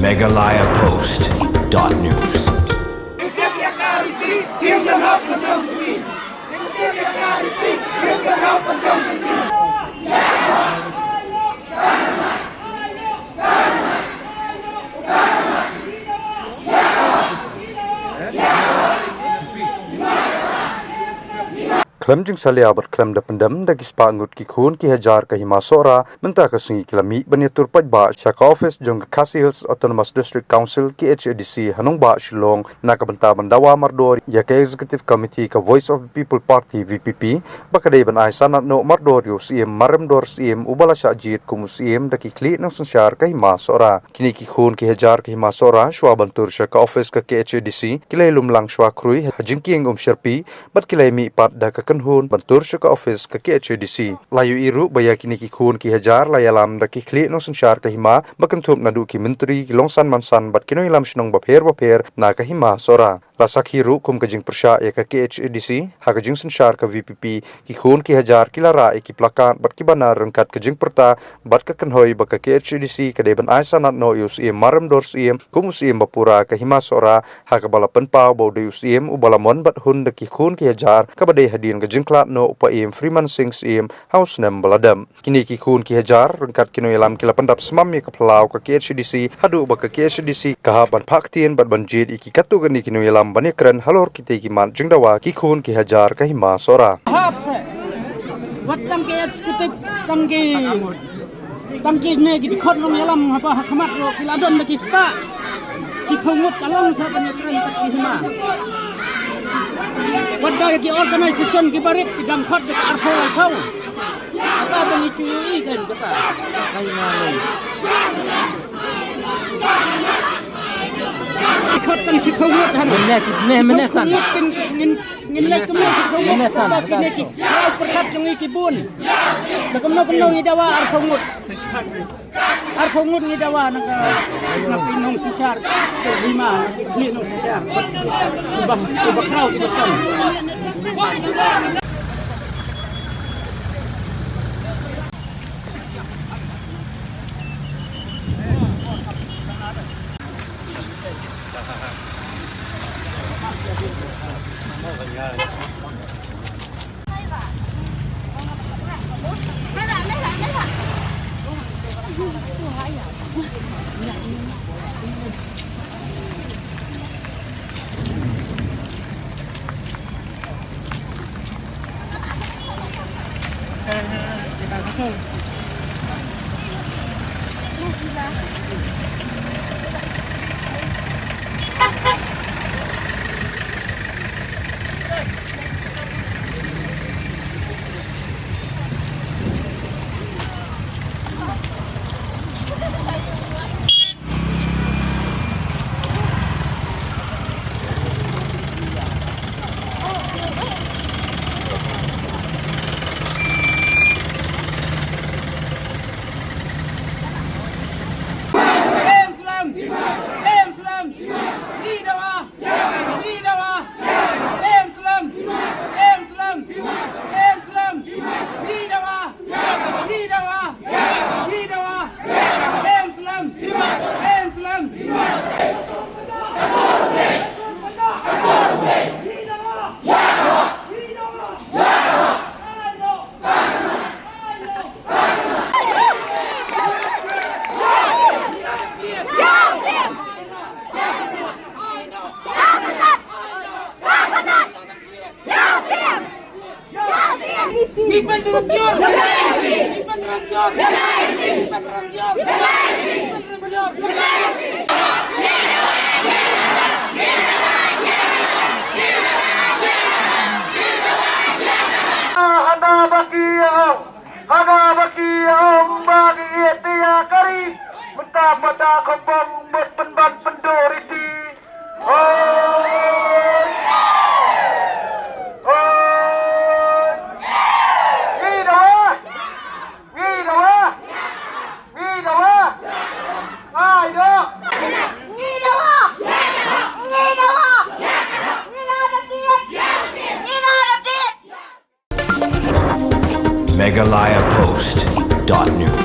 megalayapost.news. Klem jeng salia berklem da pendam da kispa angut ki khun ki hajar ka hima sora menta ka singi kilami baniatur pajba shaka office jong Khasi Hills Autonomous District Council ki HADC hanong ba Shillong na ka banta bandawa mardor ya ka executive committee ka Voice of the People Party VPP bakadai ban ai sanat no mardor yo CM maremdor CM ubala sha jit kum CM da ki kli nang sansyar ka hima sora kini ki khun ki hajar ka hima sora shwa bantur shaka office ka HADC kilai lumlang shwa krui hajing ki sherpi bat kilai mi pat da ka hun bantur syaka office ka HADC layu iru baya kini ki khun ki hajar layalam da ki kli no sansyar ka hima bakantup nadu ki menteri ki longsan mansan bat kino ilam snong bapher na ka hima sora lasak hiru kum ka jing persya ya ka HADC ha ka jing sansyar ka VPP ki khun ki hajar kilara ki plakat bat ki banar rengkat ka jing perta bat ka kanhoi ba ka HADC ka deban ai sanat no yus marem dors kum bapura ka hima sora ha ka bala penpau bau de yus ubalamon bat hun da ki khun ki hajar ka bade hadin ka jingklat no upa Freeman Sings house nem baladam kini ki khun ki hajar rengkat kino ilam kila pendap semam ya ka pelau ka HADC hadu ba ka HADC ka ban paktien bat banjid iki katu gani kino ilam banekran halor kita ki man jingdawa ki khun ki hajar ka hima sora wattam ke executive tangki ne ki khot nong yalam apa khamat ro kiladon de kispa si khongut kalong sa banekran tak ki hima wadda ki organisation ki barit ki dam khot de arpo la khau ata bani cui kan kata kai nai khot tang si khongut han ne menesan ngin lek kemu si khongut menesan ki ne ki perkhat jong ki bun da kemno ngi dawa ar khongut ngi dawa na pinong sisar lima ni no sisar ubah krau ki besan Hana baki om bagi etia kari mentah mata kembang berpenban pendoriti. megalayapost.news.